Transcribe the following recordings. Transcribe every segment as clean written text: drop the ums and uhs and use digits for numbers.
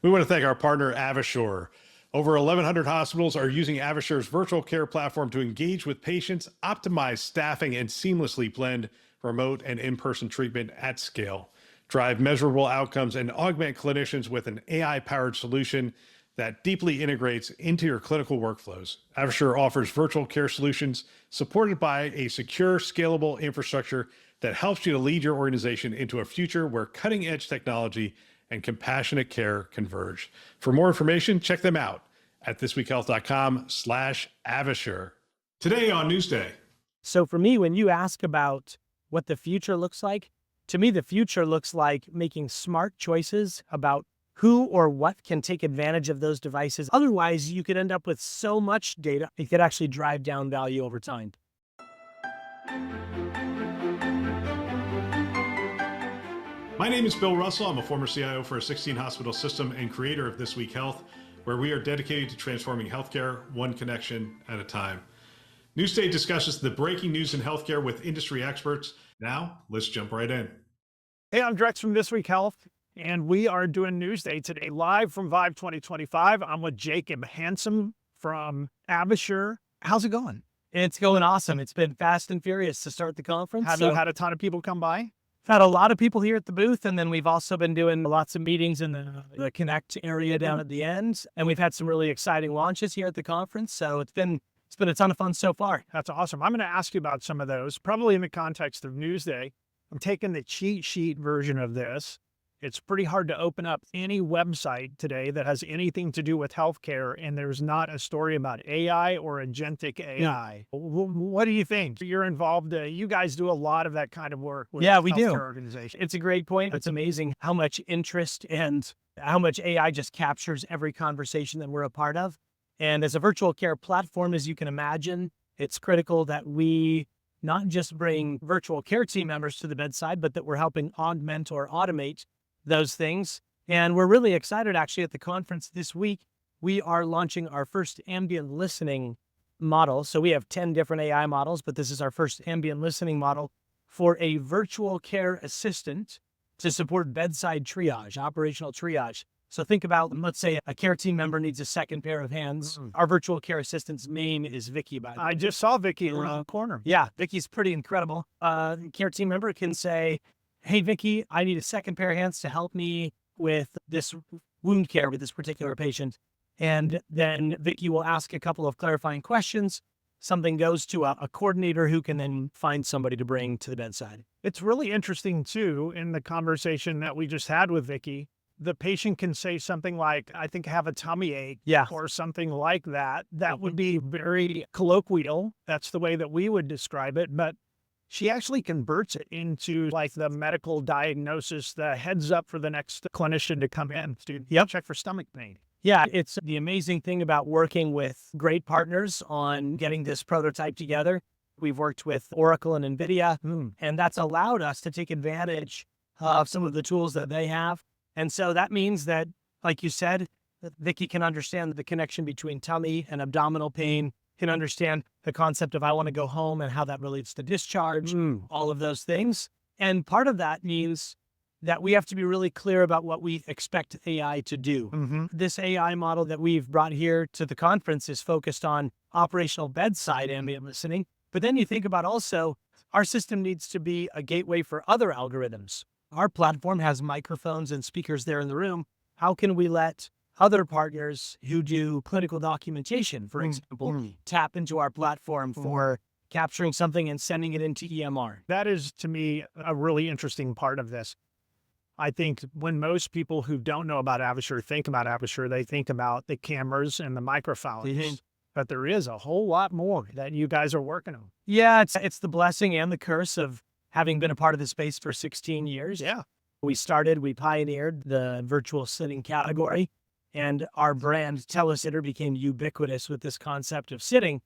We want to thank our partner, AvaSure. Over 1,100 hospitals are using AvaSure's virtual care platform to engage with patients, optimize staffing, and seamlessly blend remote and in-person treatment at scale. Drive measurable outcomes and augment clinicians with an AI-powered solution that deeply integrates into your clinical workflows. AvaSure offers virtual care solutions supported by a secure, scalable infrastructure that helps you to lead your organization into a future where cutting-edge technology and compassionate care converge. For more information, check them out at thisweekhealth.com/AvaSure. Today on Newsday. So for me, when you ask about what the future looks like, to me, the future looks like making smart choices about who or what can take advantage of those devices. Otherwise, you could end up with so much data, it could actually drive down value over time. My name is Bill Russell. I'm a former CIO for a 16-hospital system and creator of This Week Health, where we are dedicated to transforming healthcare one connection at a time. Newsday discusses the breaking news in healthcare with industry experts. Now, let's jump right in. Hey, I'm Drex from This Week Health, and we are doing Newsday today live from Vive 2025. I'm with Jacob Hansen from AvaSure. How's it going? It's going awesome. It's been fast and furious to start the conference. Have you had a ton of people come by? Had a lot of people here at the booth, and then we've also been doing lots of meetings in the Connect area down at the end, and we've had some really exciting launches here at the conference. So it's been a ton of fun so far. That's awesome. I'm going to ask you about some of those, probably in the context of Newsday. I'm taking the cheat sheet version of this. It's pretty hard to open up any website today that has anything to do with healthcare, and there's not a story about AI or agentic AI. What do you think? You're involved. You guys do a lot of that kind of work with we do. Organizations. It's a great point. It's amazing how much interest and how much AI just captures every conversation that we're a part of. And as a virtual care platform, as you can imagine, it's critical that we not just bring virtual care team members to the bedside, but that we're helping augment or automate those things. And we're really excited actually at the conference this week. We are launching our first ambient listening model. So we have 10 different AI models, but this is our first ambient listening model for a virtual care assistant to support bedside triage, operational triage. So think about, let's say a care team member needs a second pair of hands. Our virtual care assistant's name is Vicky, by the way. I just saw Vicky around the corner. Yeah, Vicky's pretty incredible. Care team member can say, hey, Vicky, I need a second pair of hands to help me with this wound care with this particular patient. And then Vicky will ask a couple of clarifying questions. Something goes to a coordinator who can then find somebody to bring to the bedside. It's really interesting, too, in the conversation that we just had with Vicky. The patient can say something like, I think I have a tummy ache, or something like that. That would be very colloquial. That's the way that we would describe it. But she actually converts it into like the medical diagnosis, the heads up for the next clinician to come in to check for stomach pain. Yeah, it's the amazing thing about working with great partners on getting this prototype together. We've worked with Oracle and NVIDIA, and that's allowed us to take advantage of some of the tools that they have. And so that means that, like you said, that Vicky can understand the connection between tummy and abdominal pain, can understand the concept of I want to go home and how that relates to discharge, all of those things. And part of that means that we have to be really clear about what we expect AI to do. This AI model that we've brought here to the conference is focused on operational bedside ambient listening. But then you think about also, our system needs to be a gateway for other algorithms. Our platform has microphones and speakers there in the room. How can we let other partners who do clinical documentation, for example, tap into our platform for capturing something and sending it into EMR? That is, to me, a really interesting part of this. I think when most people who don't know about AvaSure think about AvaSure, they think about the cameras and the microphones. But there is a whole lot more that you guys are working on. Yeah, it's the blessing and the curse of having been a part of the space for 16 years. Yeah. We pioneered the virtual sitting category, and our brand Telesitter became ubiquitous with this concept of sitting.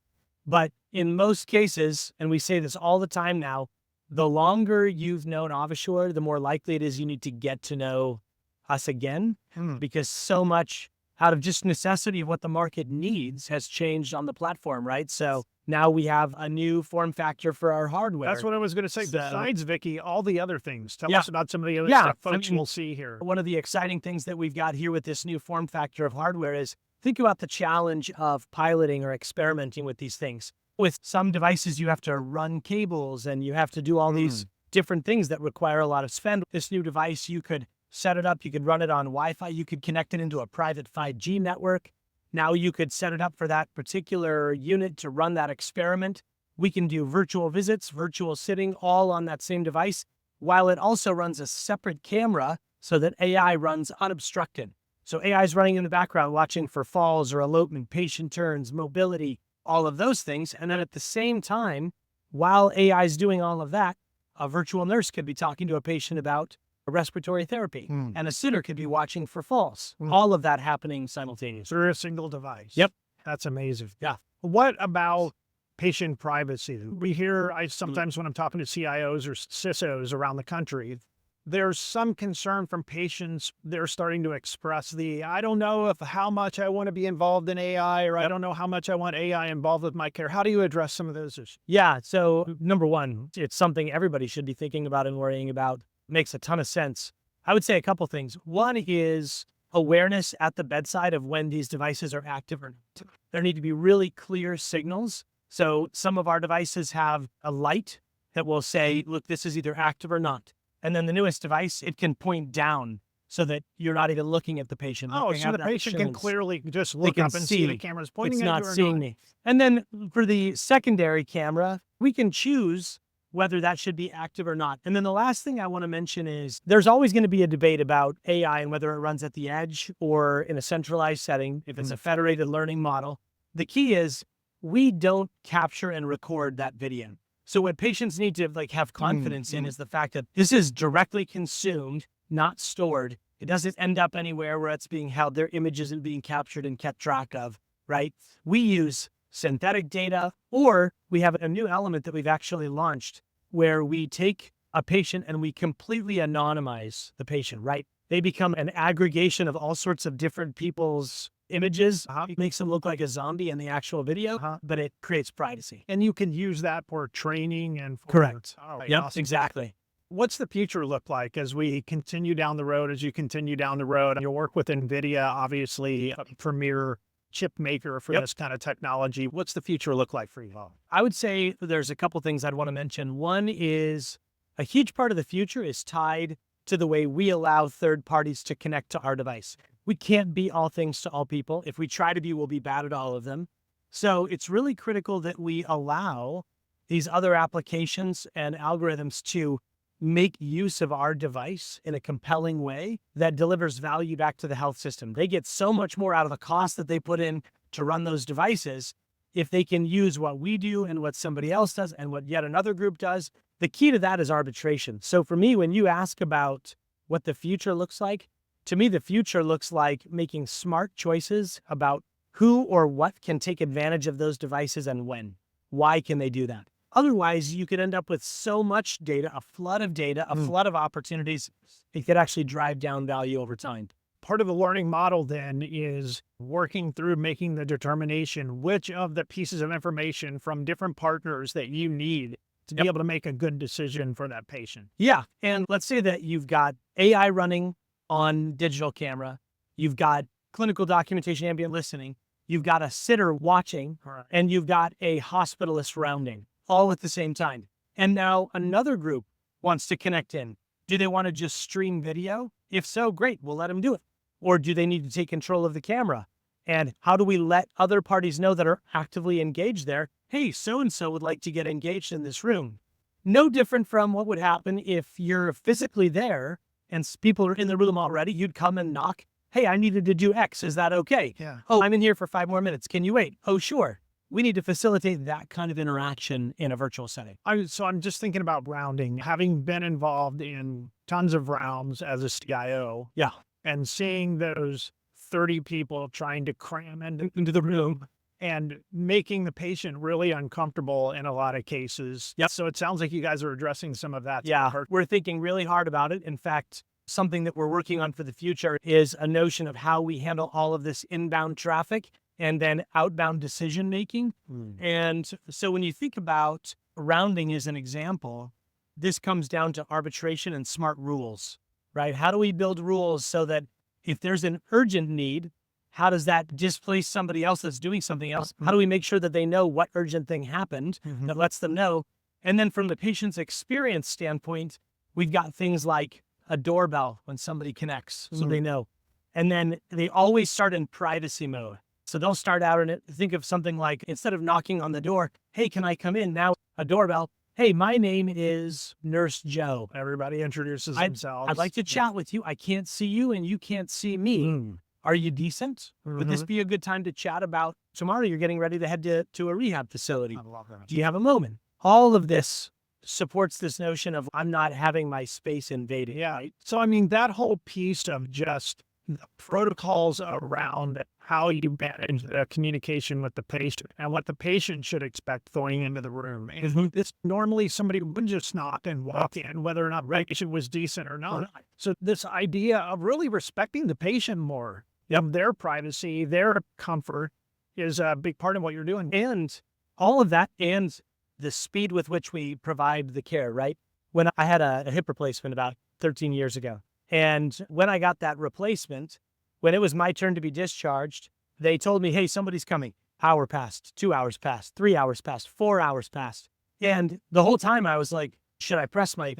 But in most cases, and we say this all the time now, the longer you've known AvaSure, the more likely it is you need to get to know us again, because so much out of just necessity of what the market needs has changed on the platform, right? So now we have a new form factor for our hardware. That's what I was going to say. So- Besides, Vicky, all the other things. Tell Yeah. us about some of the other Yeah, stuff I folks mean, will see here. One of the exciting things that we've got here with this new form factor of hardware is think about the challenge of piloting or experimenting with these things. With some devices, you have to run cables and you have to do all these different things that require a lot of spend. This new device, you could set it up, you could run it on Wi-Fi, you could connect it into a private 5G network. Now you could set it up for that particular unit to run that experiment. We can do virtual visits, virtual sitting, all on that same device, while it also runs a separate camera so that AI runs unobstructed. So AI is running in the background, watching for falls or elopement, patient turns, mobility, all of those things. And then at the same time, while AI is doing all of that, a virtual nurse could be talking to a patient about respiratory therapy, and a sitter could be watching for falls. All of that happening simultaneously. Through a single device. Yep. That's amazing. Yeah. What about patient privacy? We hear, sometimes when I'm talking to CIOs or CISOs around the country, there's some concern from patients. They're starting to express I don't know how much I want to be involved in AI, or I don't know how much I want AI involved with my care. How do you address some of those issues? Yeah. So number one, it's something everybody should be thinking about and worrying about. Makes a ton of sense. I would say a couple things. One is awareness at the bedside of when these devices are active or not. There need to be really clear signals. So some of our devices have a light that will say, look, this is either active or not. And then the newest device, it can point down so that you're not even looking at the patient. Oh, They so have the that patient can assurance. clearly just look can up and see the see camera's pointing It's at not you or seeing not. me. And then for the secondary camera, we can choose whether that should be active or not. And then the last thing I want to mention is there's always going to be a debate about AI and whether it runs at the edge or in a centralized setting, if it's a federated learning model. The key is we don't capture and record that video. So what patients need to have confidence in is the fact that this is directly consumed, not stored. It doesn't end up anywhere where it's being held. Their image isn't being captured and kept track of, right? We use synthetic data, or we have a new element that we've actually launched where we take a patient and we completely anonymize the patient, right? They become an aggregation of all sorts of different people's images. It makes them look like a zombie in the actual video, but it creates privacy. And you can use that for training and for... Correct. All right, Yep, awesome. exactly. What's the future look like as we continue down the road, as you continue down the road? You'll work with NVIDIA, obviously, a premier chip maker for this kind of technology. What's the future look like for you all? I would say there's a couple things I'd want to mention. One is a huge part of the future is tied to the way we allow third parties to connect to our device. We can't be all things to all people. If we try to be, we'll be bad at all of them. So it's really critical that we allow these other applications and algorithms to make use of our device in a compelling way that delivers value back to the health system. They get so much more out of the cost that they put in to run those devices if they can use what we do and what somebody else does and what yet another group does. The key to that is arbitration. So for me, when you ask about what the future looks like, to me, the future looks like making smart choices about who or what can take advantage of those devices and when. Why can they do that? Otherwise, you could end up with so much data, a flood of opportunities. It could actually drive down value over time. Part of the learning model then is working through making the determination which of the pieces of information from different partners that you need to be able to make a good decision for that patient. Yeah. And let's say that you've got AI running on digital camera. You've got clinical documentation, ambient listening. You've got a sitter watching, and you've got a hospitalist rounding, all at the same time. And now another group wants to connect in. Do they want to just stream video? If so, great, we'll let them do it. Or do they need to take control of the camera? And how do we let other parties know that are actively engaged there? Hey, so-and-so would like to get engaged in this room. No different from what would happen if you're physically there and people are in the room already. You'd come and knock. Hey, I needed to do X. Is that okay? Yeah. Oh, I'm in here for 5 more minutes. Can you wait? Oh, sure. We need to facilitate that kind of interaction in a virtual setting. So I'm just thinking about rounding, having been involved in tons of rounds as a CIO. Yeah. And seeing those 30 people trying to cram Into the room. and making the patient really uncomfortable in a lot of cases. Yep. So it sounds like you guys are addressing some of that. Yeah, we're thinking really hard about it. In fact, something that we're working on for the future is a notion of how we handle all of this inbound traffic and then outbound decision making. And so when you think about rounding as an example, this comes down to arbitration and smart rules, right? How do we build rules so that if there's an urgent need, how does that displace somebody else that's doing something else? How do we make sure that they know what urgent thing happened that lets them know? And then from the patient's experience standpoint, we've got things like a doorbell when somebody connects, so they know. And then they always start in privacy mode. So they'll start out and think of something like, instead of knocking on the door, hey, can I come in? Now a doorbell. Hey, my name is Nurse Joe. Everybody introduces themselves. I'd like to chat with you. I can't see you and you can't see me. Are you decent? Would this be a good time to chat about tomorrow? You're getting ready to head to a rehab facility. I love that. Do you have a moment? All of this supports this notion of I'm not having my space invaded. Yeah. So, I mean, that whole piece of just the protocols around how you manage the communication with the patient and what the patient should expect going into the room. And it's normally somebody would just knock and walk in, whether or not the patient was decent or not. So this idea of really respecting the patient more, their privacy, their comfort is a big part of what you're doing. And all of that and the speed with which we provide the care, right? When I had a hip replacement about 13 years ago, and when I got that replacement, when it was my turn to be discharged, they told me, hey, somebody's coming. Hour passed, 2 hours passed, 3 hours passed, 4 hours passed. And the whole time I was like, should I press my...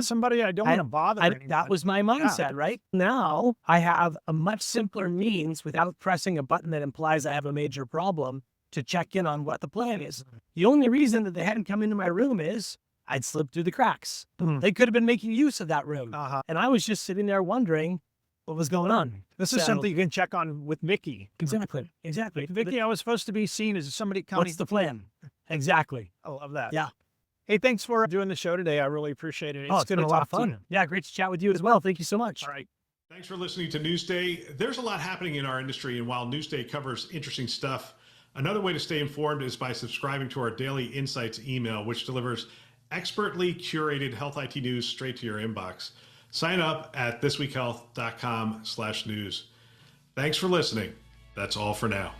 somebody I don't want to bother. That was my mindset, right? Now I have a much simpler means without pressing a button that implies I have a major problem to check in on what the plan is. The only reason that they hadn't come into my room is I'd slipped through the cracks. They could have been making use of that room. And I was just sitting there wondering what was going on. This is something you can check on with Vicky. Exactly. Vicky, I was supposed to be seen as somebody coming. What's the plan? Exactly. I love that. Yeah. Hey, thanks for doing the show today. I really appreciate it. It's been a lot of fun. Yeah, great to chat with you as well. Thank you so much. All right. Thanks for listening to Newsday. There's a lot happening in our industry, and while Newsday covers interesting stuff, another way to stay informed is by subscribing to our daily insights email, which delivers expertly curated health IT news straight to your inbox. Sign up at thisweekhealth.com/news. Thanks for listening. That's all for now.